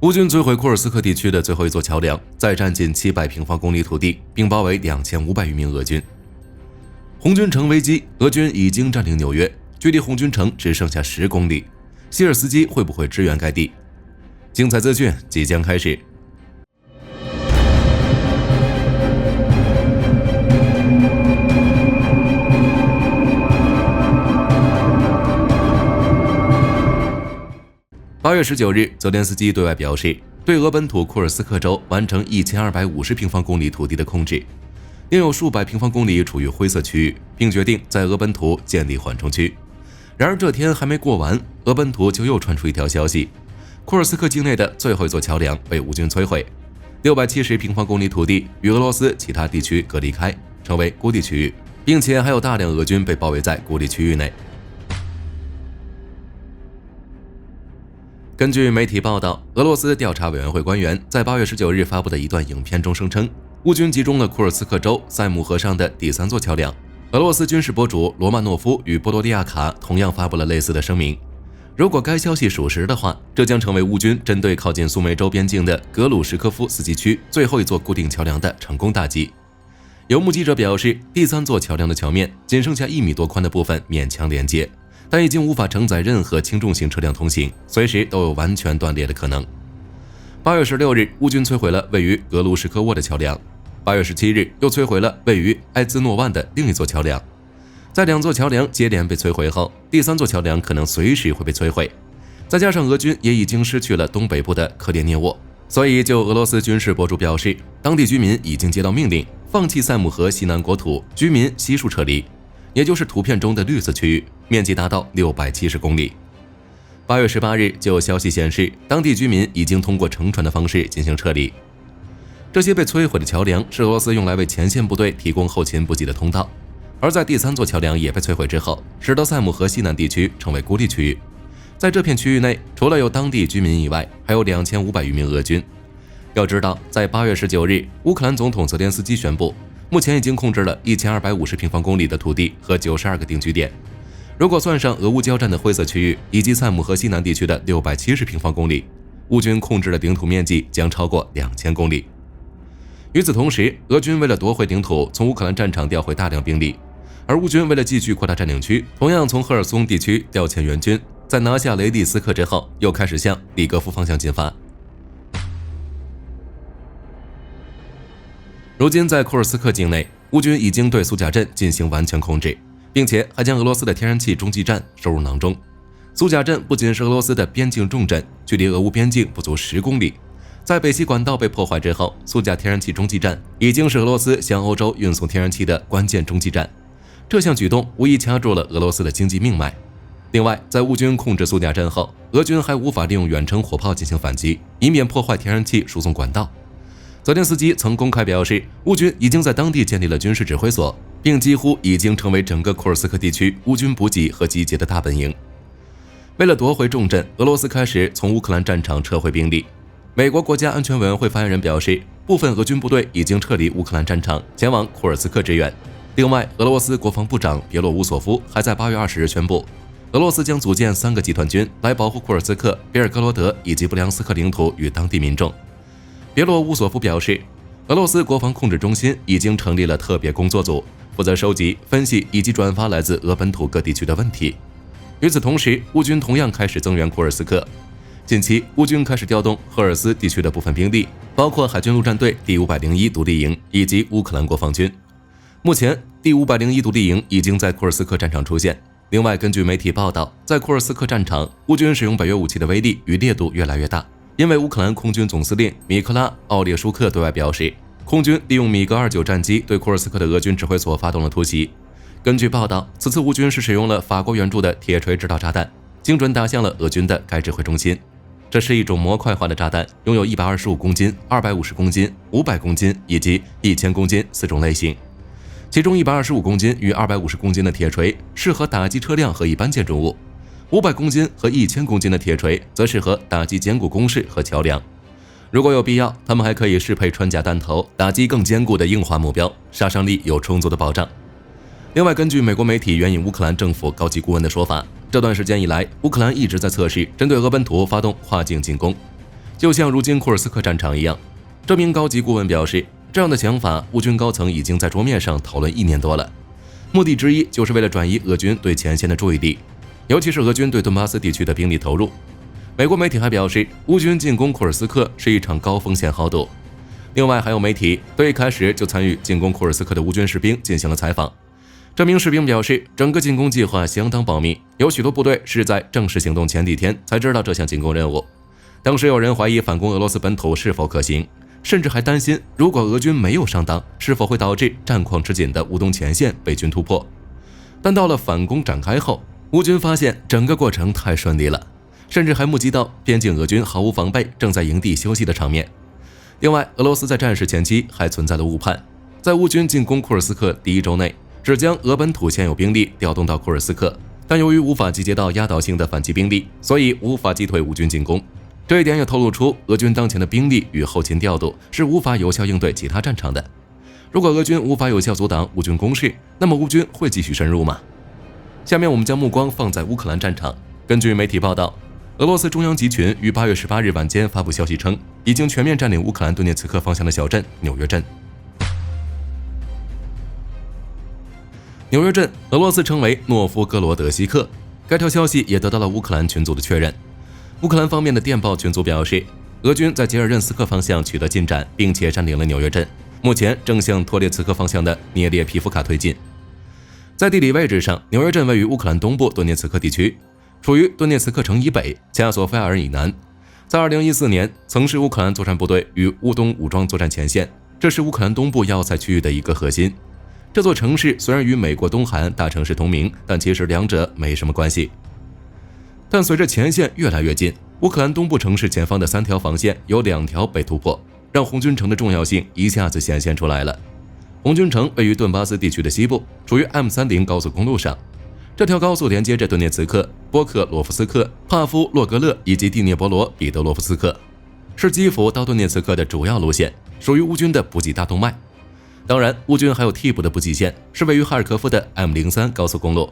乌军摧毁库尔斯克地区的最后一座桥梁，再占近700平方公里土地，并包围2500余名俄军。红军城危机，俄军已经占领纽约，距离红军城只剩下10公里。希尔斯基会不会支援该地？精彩资讯即将开始。8月19日，泽连斯基对外表示，对俄本土库尔斯克州完成1250平方公里土地的控制，另有数百平方公里处于灰色区域，并决定在俄本土建立缓冲区。然而这天还没过完，俄本土就又传出一条消息：库尔斯克境内的最后一座桥梁被乌军摧毁，670平方公里土地与俄罗斯其他地区隔离开，成为孤立区域，并且还有大量俄军被包围在孤立区域内。根据媒体报道，俄罗斯调查委员会官员在8月19日发布的一段影片中声称，乌军集中了库尔斯克州塞姆河上的第3座桥梁。俄罗斯军事博主罗曼诺夫与波多利亚卡同样发布了类似的声明。如果该消息属实的话，这将成为乌军针对靠近苏梅州边境的格鲁什科夫斯基区最后一座固定桥梁的成功打击。有目击者表示，第3座桥梁的桥面仅剩下1米多宽的部分勉强连接，但已经无法承载任何轻重型车辆通行，随时都有完全断裂的可能。8月16日，乌军摧毁了位于格鲁什科沃的桥梁。8月17日，又摧毁了位于埃兹诺万的另一座桥梁。在2座桥梁接连被摧毁后，第3座桥梁可能随时会被摧毁。再加上俄军也已经失去了东北部的克列涅沃，所以就俄罗斯军事博主表示，当地居民已经接到命令，放弃塞姆河西南国土，居民悉数撤离，也就是图片中的绿色区域，面积达到670公里。8月18日，就有消息显示，当地居民已经通过乘船的方式进行撤离。这些被摧毁的桥梁是俄罗斯用来为前线部队提供后勤补给的通道，而在第3座桥梁也被摧毁之后，使得塞姆河西南地区成为孤立区域。在这片区域内，除了有当地居民以外，还有2500余名俄军。要知道，在8月19日，乌克兰总统泽连斯基宣布，目前已经控制了1250平方公里的土地和92个定居点。如果算上俄乌交战的灰色区域以及塞姆河西南地区的670平方公里，乌军控制的领土面积将超过2000公里。与此同时，俄军为了夺回领土，从乌克兰战场调回大量兵力，而乌军为了继续扩大占领区，同样从赫尔松地区调遣援军，在拿下雷蒂斯克之后，又开始向里格夫方向进发。如今在库尔斯克境内，乌军已经对苏贾镇进行完全控制，并且还将俄罗斯的天然气中继站收入囊中。苏贾镇不仅是俄罗斯的边境重镇，距离俄乌边境不足10公里。在北溪管道被破坏之后，苏贾天然气中继站已经是俄罗斯向欧洲运送天然气的关键中继站。这项举动无疑掐住了俄罗斯的经济命脉。另外，在乌军控制苏贾镇后，俄军还无法利用远程火炮进行反击，以免破坏天然气输送管道。泽连斯基曾公开表示，乌军已经在当地建立了军事指挥所，并几乎已经成为整个库尔斯克地区乌军补给和集结的大本营。为了夺回重镇，俄罗斯开始从乌克兰战场撤回兵力。美国国家安全委员会发言人表示，部分俄军部队已经撤离乌克兰战场，前往库尔斯克支援。另外，俄罗斯国防部长别洛乌索夫还在8月20日宣布，俄罗斯将组建3个集团军来保护库尔斯克、别尔哥罗德以及布良斯克领土与当地民众。别洛乌索夫表示，俄罗斯国防控制中心已经成立了特别工作组，负责收集、分析以及转发来自俄本土各地区的问题。与此同时，乌军同样开始增援库尔斯克。近期，乌军开始调动赫尔斯地区的部分兵力，包括海军陆战队第501独立营以及乌克兰国防军。目前，第501独立营已经在库尔斯克战场出现。另外，根据媒体报道，在库尔斯克战场，乌军使用北约武器的威力与烈度越来越大。因为乌克兰空军总司令米克拉·奥列舒克对外表示，空军利用米格29战机对库尔斯克的俄军指挥所发动了突袭。根据报道，此次乌军是使用了法国援助的铁锤制导炸弹，精准打向了俄军的该指挥中心。这是一种模块化的炸弹，拥有125公斤、250公斤、500公斤以及1000公斤4种类型。其中125公斤与250公斤的铁锤适合打击车辆和一般建筑物，500公斤和1000公斤的铁锤则适合打击坚固工事和桥梁。如果有必要，他们还可以适配穿甲弹头，打击更坚固的硬化目标，杀伤力有充足的保障。另外，根据美国媒体援引乌克兰政府高级顾问的说法，这段时间以来，乌克兰一直在测试针对俄本土发动跨境进攻。就像如今库尔斯克战场一样。这名高级顾问表示，这样的想法乌军高层已经在桌面上讨论1年多了，目的之一就是为了转移俄军对前线的注意力，尤其是俄军对顿巴斯地区的兵力投入。美国媒体还表示，乌军进攻库尔斯克是一场高风险豪赌。另外还有媒体对一开始就参与进攻库尔斯克的乌军士兵进行了采访，这名士兵表示，整个进攻计划相当保密，有许多部队是在正式行动前几天才知道这项进攻任务。当时有人怀疑反攻俄罗斯本土是否可行，甚至还担心如果俄军没有上当，是否会导致战况吃紧的乌东前线被军突破。但到了反攻展开后，乌军发现整个过程太顺利了，甚至还目击到边境俄军毫无防备正在营地休息的场面。另外，俄罗斯在战事前期还存在了误判，在乌军进攻库尔斯克第1周内，只将俄本土现有兵力调动到库尔斯克，但由于无法集结到压倒性的反击兵力，所以无法击退乌军进攻。这一点也透露出俄军当前的兵力与后勤调度是无法有效应对其他战场的。如果俄军无法有效阻挡乌军攻势，那么乌军会继续深入吗？下面我们将目光放在乌克兰战场。根据媒体报道，俄罗斯中央集群于8月18日晚间发布消息称，已经全面占领乌克兰顿涅茨克方向的小镇纽约镇。纽约镇，俄罗斯称为诺夫哥罗德西克。该条消息也得到了乌克兰群组的确认。乌克兰方面的电报群组表示，俄军在杰尔任斯克方向取得进展，并且占领了纽约镇，目前正向托列茨克方向的涅列皮夫卡推进。在地理位置上，纽约镇位于乌克兰东部顿涅茨克地区，处于顿涅茨克城以北，加索菲亚尔以南。在2014年，曾是乌克兰作战部队与乌东武装作战前线，这是乌克兰东部要塞区域的一个核心。这座城市虽然与美国东海岸大城市同名，但其实两者没什么关系。但随着前线越来越近，乌克兰东部城市前方的3条防线有2条被突破，让红军城的重要性一下子显现出来了。红军城位于顿巴斯地区的西部，处于 M30 高速公路上。这条高速连接着顿涅茨克、波克罗夫斯克、帕夫洛格勒以及第聂伯罗彼得罗夫斯克，是基辅到顿涅茨克的主要路线，属于乌军的补给大动脉。当然，乌军还有替补的补给线，是位于哈尔科夫的 M03 高速公路。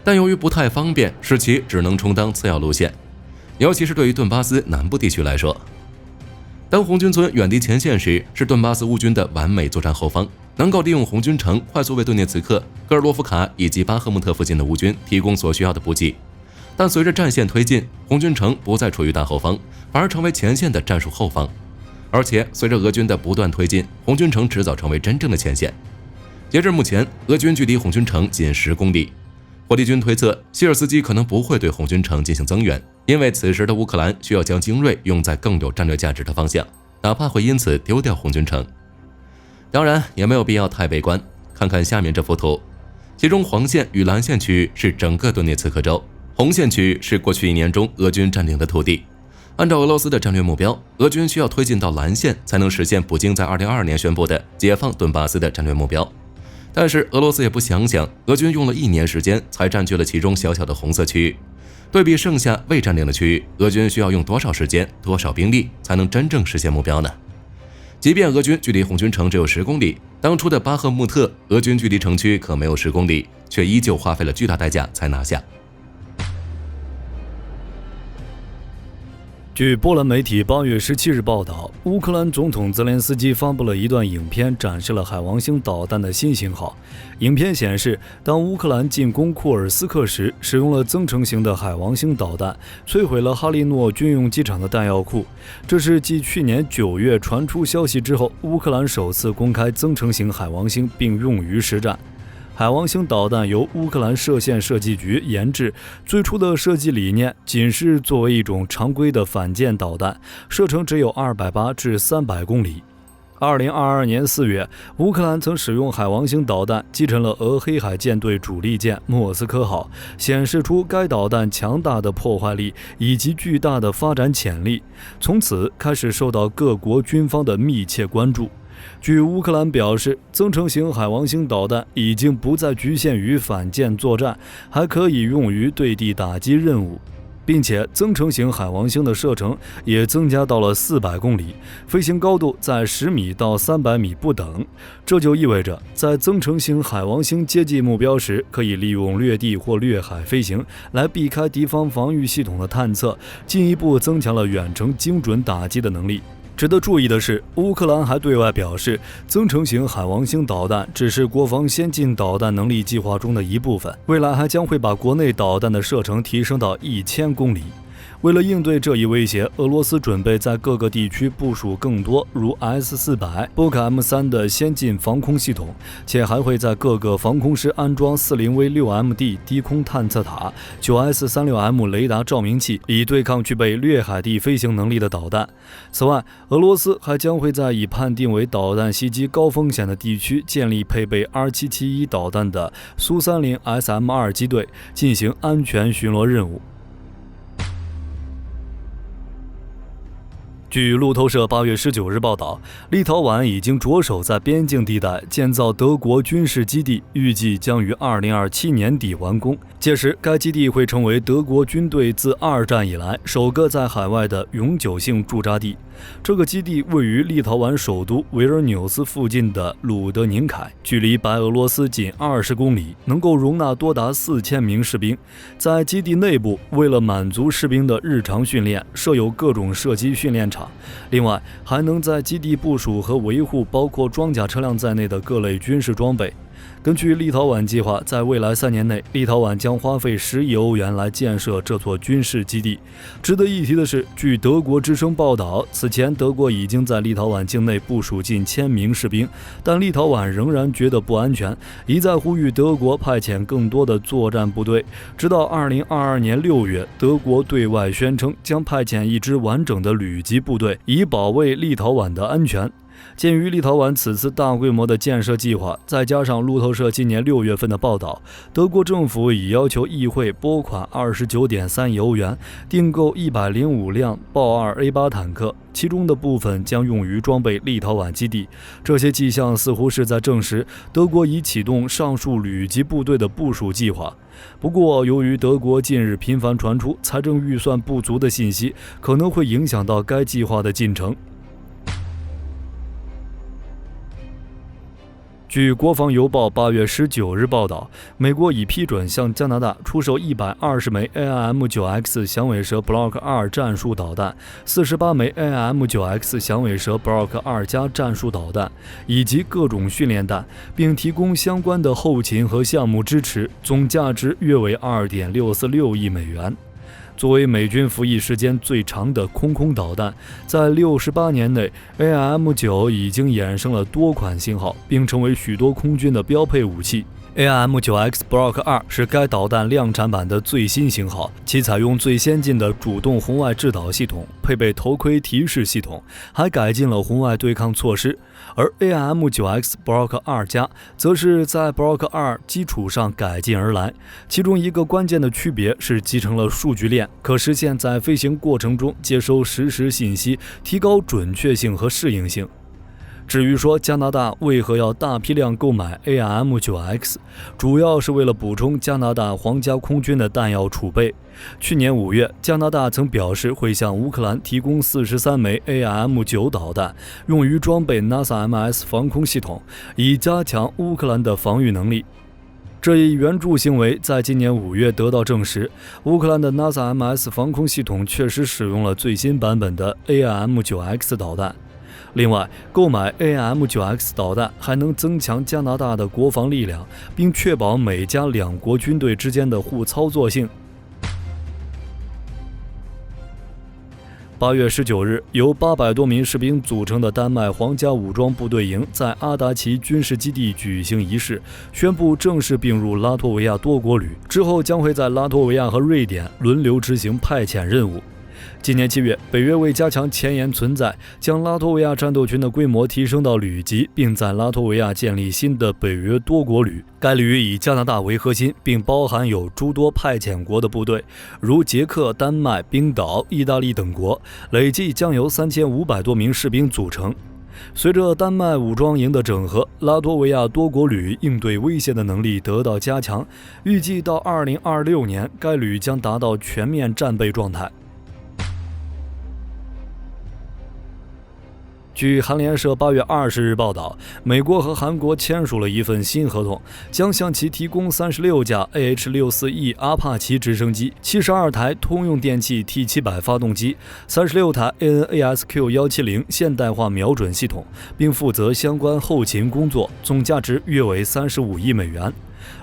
但由于不太方便，使其只能充当次要路线，尤其是对于顿巴斯南部地区来说。当红军村远离前线时，是顿巴斯乌军的完美作战后方，能够利用红军城快速为顿涅茨克、戈尔洛夫卡以及巴赫穆特附近的乌军提供所需要的补给。但随着战线推进，红军城不再处于大后方，反而成为前线的战术后方。而且随着俄军的不断推进，红军城迟早成为真正的前线。截至目前，俄军距离红军城仅10公里。火力军推测，希尔斯基可能不会对红军城进行增援，因为此时的乌克兰需要将精锐用在更有战略价值的方向，哪怕会因此丢掉红军城。当然，也没有必要太悲观，看看下面这幅图，其中黄线与蓝线区域是整个顿涅茨克州，红线区域是过去1年中俄军占领的土地。按照俄罗斯的战略目标，俄军需要推进到蓝线才能实现普京在2022年宣布的解放顿巴斯的战略目标。但是俄罗斯也不想想，俄军用了1年时间才占据了其中小小的红色区域，对比剩下未占领的区域，俄军需要用多少时间、多少兵力才能真正实现目标呢？即便俄军距离红军城只有10公里，当初的巴赫穆特，俄军距离城区可没有10公里，却依旧花费了巨大代价才拿下。据波兰媒体8月17日报道，乌克兰总统泽连斯基发布了一段影片，展示了海王星导弹的新型号。影片显示，当乌克兰进攻库尔斯克时，使用了增程型的海王星导弹，摧毁了哈利诺军用机场的弹药库。这是继去年9月传出消息之后，乌克兰首次公开增程型海王星并用于实战。海王星导弹由乌克兰射线设计局研制，最初的设计理念仅是作为一种常规的反舰导弹，射程只有280至300公里。2022年4月，乌克兰曾使用海王星导弹击沉了俄黑海舰队主力舰莫斯科号，显示出该导弹强大的破坏力以及巨大的发展潜力，从此开始受到各国军方的密切关注。据乌克兰表示，增程型海王星导弹已经不再局限于反舰作战，还可以用于对地打击任务。并且增程型海王星的射程也增加到了400公里，飞行高度在10米到300米不等。这就意味着，在增程型海王星接近目标时，可以利用掠地或掠海飞行来避开敌方防御系统的探测，进一步增强了远程精准打击的能力。值得注意的是，乌克兰还对外表示，增程型海王星导弹只是国防先进导弹能力计划中的一部分，未来还将会把国内导弹的射程提升到1000公里。为了应对这一威胁，俄罗斯准备在各个地区部署更多如 S-400、Buk M3 的先进防空系统，且还会在各个防空师安装 40V6MD 低空探测塔、9S36M 雷达照明器，以对抗具备掠海地飞行能力的导弹。此外，俄罗斯还将会在已判定为导弹袭击高风险的地区建立配备 R771 导弹的苏30 SM-2 机队，进行安全巡逻任务。据路透社8月19日报道，立陶宛已经着手在边境地带建造德国军事基地，预计将于2027年底完工。届时，该基地会成为德国军队自2战以来首个在海外的永久性驻扎地。这个基地位于立陶宛首都维尔纽斯附近的鲁德宁凯，距离白俄罗斯仅20公里，能够容纳多达4000名士兵。在基地内部，为了满足士兵的日常训练，设有各种射击训练场。另外，还能在基地部署和维护包括装甲车辆在内的各类军事装备。根据立陶宛计划，在未来3年内，立陶宛将花费10亿欧元来建设这座军事基地。值得一提的是，据德国之声报道，此前德国已经在立陶宛境内部署近1000名士兵，但立陶宛仍然觉得不安全，一再呼吁德国派遣更多的作战部队。直到2022年6月，德国对外宣称将派遣一支完整的旅级部队，以保卫立陶宛的安全。鉴于立陶宛此次大规模的建设计划，再加上路透社今年6月份的报道，德国政府已要求议会拨款29.3亿欧元，订购105辆豹2 A8 坦克，其中的部分将用于装备立陶宛基地。这些迹象似乎是在证实德国已启动上述旅级部队的部署计划。不过，由于德国近日频繁传出财政预算不足的信息，可能会影响到该计划的进程。据国防邮报8月19日报道，美国已批准向加拿大出售120枚 AIM-9X 响尾蛇 Block 2战术导弹、48枚 AIM-9X 响尾蛇 Block 2加战术导弹以及各种训练弹，并提供相关的后勤和项目支持，总价值约为2.646亿美元。作为美军服役时间最长的空导弹，在68年内 AIM-9 已经衍生了多款型号，并成为许多空军的标配武器。AIM-9X Block 2是该导弹量产版的最新型号，其采用最先进的主动红外制导系统，配备头盔提示系统，还改进了红外对抗措施。而 AIM-9X Block 2加则是在 Block 2基础上改进而来，其中一个关键的区别是集成了数据链，可实现在飞行过程中接收实时信息，提高准确性和适应性。至于说加拿大为何要大批量购买 AIM-9X， 主要是为了补充加拿大皇家空军的弹药储备。去年5月，加拿大曾表示会向乌克兰提供43枚 AIM-9 导弹，用于装备 NASAMS 防空系统，以加强乌克兰的防御能力。这一援助行为在今年5月得到证实，乌克兰的 NASAMS 防空系统确实使用了最新版本的 AIM-9X 导弹。另外，购买 AIM-9X 导弹还能增强加拿大的国防力量，并确保美加两国军队之间的互操作性。8月19日，由800多名士兵组成的丹麦皇家武装部队营在阿达奇军事基地举行仪式，宣布正式并入拉脱维亚多国旅，之后将会在拉脱维亚和瑞典轮流执行派遣任务。今年7月，北约为加强前沿存在，将拉脱维亚战斗群的规模提升到旅级，并在拉脱维亚建立新的北约多国旅。该旅以加拿大为核心，并包含有诸多派遣国的部队，如捷克、丹麦、冰岛、意大利等国，累计将由3500多名士兵组成。随着丹麦武装营的整合，拉脱维亚多国旅应对威胁的能力得到加强，预计到2026年，该旅将达到全面战备状态。据韩联社8月20日报道，美国和韩国签署了一份新合同，将向其提供36架 AH-64E 阿帕奇直升机、72台通用电气 T700 发动机、36台 AN/ASQ-170 现代化瞄准系统，并负责相关后勤工作，总价值约为35亿美元。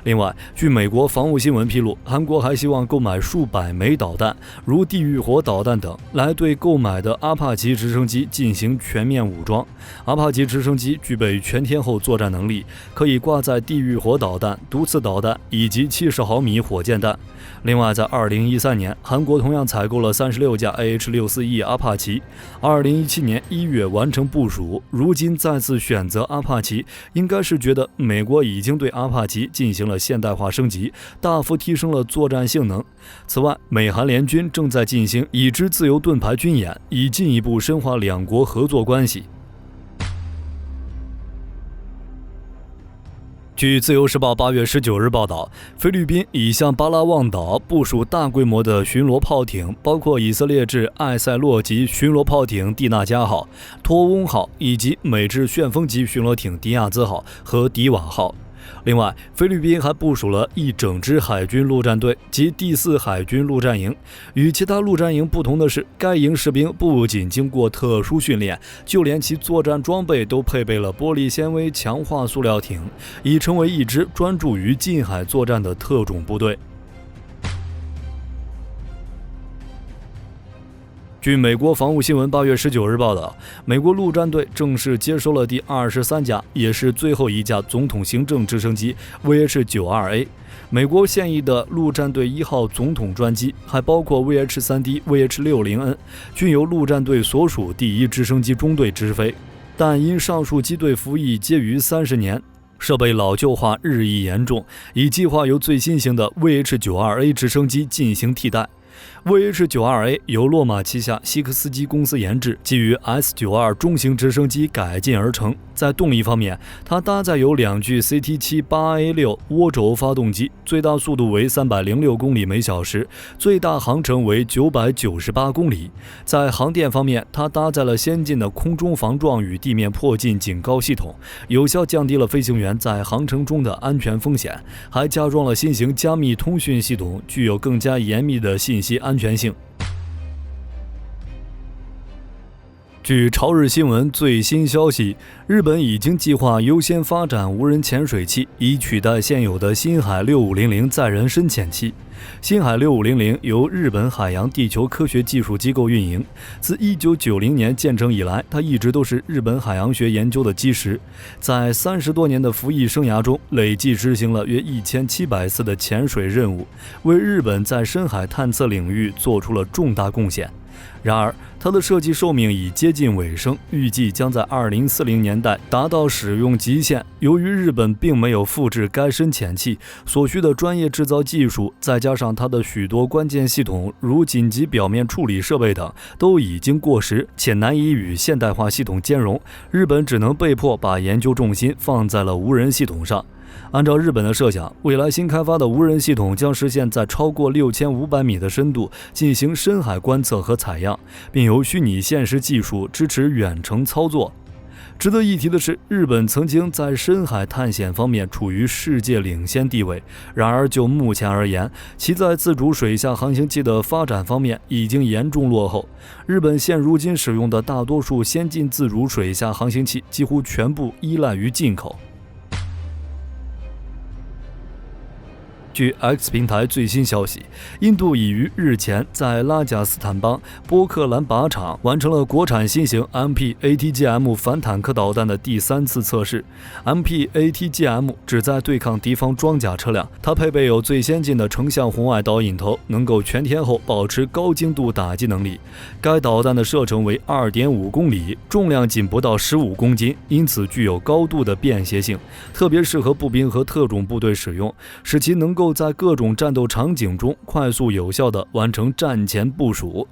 另外，据美国防务新闻披露，韩国还希望购买数百枚导弹，如地狱火导弹等，来对购买的阿帕奇直升机进行全面武装。阿帕奇直升机具备全天候作战能力，可以挂载地狱火导弹、毒刺导弹以及70毫米火箭弹。另外，在2013年，韩国同样采购了36架 AH-64E 阿帕奇，2017年1月完成部署。如今再次选择阿帕奇，应该是觉得美国已经对阿帕奇进行了现代化升级，大幅提升了作战性能。此外，美韩联军正在进行已知自由盾牌军演，以进一步深化两国合作关系。据自由时报8月19日报道，菲律宾已向巴拉望岛部署大规模的巡逻炮艇，包括以色列制艾塞洛级巡逻炮艇蒂纳加号、托翁号以及美制旋风级巡逻艇迪亚兹号和迪瓦号。另外，菲律宾还部署了一整支海军陆战队及第4海军陆战营。与其他陆战营不同的是，该营士兵不仅经过特殊训练，就连其作战装备都配备了玻璃纤维强化塑料艇，已成为一支专注于近海作战的特种部队。据美国防务新闻8月19日报道，美国陆战队正式接收了第23架，也是最后一架总统行政直升机 VH-92A。美国现役的陆战队1号总统专机，还包括 VH-3D、VH-60N， 均由陆战队所属第1直升机中队直飞。但因上述机队服役皆于30年，设备老旧化日益严重，已计划由最新型的 VH-92A 直升机进行替代。VH-92A 由洛马旗下西克斯基公司研制，基于 S-92 中型直升机改进而成。在动力方面，它搭载有2具 CT-7-8A6 涡轴发动机，最大速度为306公里每小时，最大航程为998公里。在航电方面，它搭载了先进的空中防撞与地面迫近警告系统，有效降低了飞行员在航程中的安全风险，还加装了新型加密通讯系统，具有更加严密的信息安全性。据朝日新闻最新消息，日本已经计划优先发展无人潜水器，以取代现有的星海6500载人深潜器。星海6500由日本海洋地球科学技术机构运营，自1990年建成以来，它一直都是日本海洋学研究的基石。在30多年的服役生涯中，累计执行了约1700次的潜水任务，为日本在深海探测领域做出了重大贡献。然而，它的设计寿命已接近尾声，预计将在2040年代达到使用极限。由于日本并没有复制该深潜器所需的专业制造技术，再加上它的许多关键系统，如紧急表面处理设备等，都已经过时，且难以与现代化系统兼容，日本只能被迫把研究重心放在了无人系统上。按照日本的设想，未来新开发的无人系统将实现在超过6500米的深度进行深海观测和采样，并由虚拟现实技术支持远程操作。值得一提的是，日本曾经在深海探险方面处于世界领先地位，然而就目前而言，其在自主水下航行器的发展方面已经严重落后。日本现如今使用的大多数先进自主水下航行器几乎全部依赖于进口。据 X 平台最新消息，印度已于日前在拉贾斯坦邦波克兰靶场完成了国产新型 MP-ATGM 反坦克导弹的第3次测试。MP-ATGM 旨在对抗敌方装甲车辆，它配备有最先进的成像红外导引头，能够全天候保持高精度打击能力。该导弹的射程为 2.5 公里，重量仅不到15公斤，因此具有高度的便携性，特别适合步兵和特种部队使用，使其能够在各种战斗场景中快速有效地完成战前部署。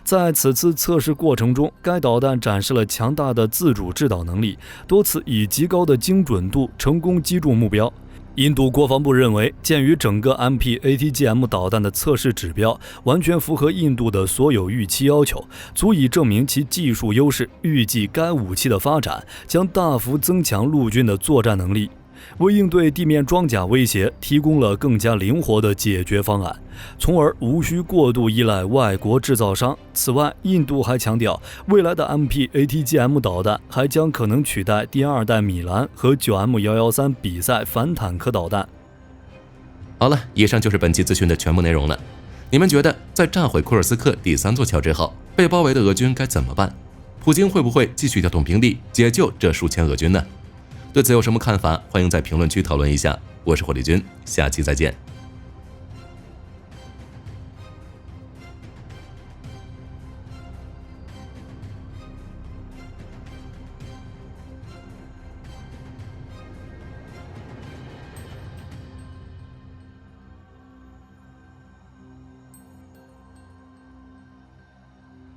在此次测试过程中，该导弹展示了强大的自主制导能力，多次以极高的精准度成功击中目标。印度国防部认为，鉴于整个 MP-ATGM 导弹的测试指标完全符合印度的所有预期要求，足以证明其技术优势。预计该武器的发展将大幅增强陆军的作战能力，为应对地面装甲威胁提供了更加灵活的解决方案，从而无需过度依赖外国制造商。此外，印度还强调，未来的 MP-ATGM 导弹还将可能取代第2代米兰和 9M113 比赛反坦克导弹。好了，以上就是本期资讯的全部内容了。你们觉得在炸毁库尔斯克第3座桥之后，被包围的俄军该怎么办？普京会不会继续调动兵力解救这数千俄军呢？对此有什么看法？欢迎在评论区讨论一下。我是火力军，下期再见。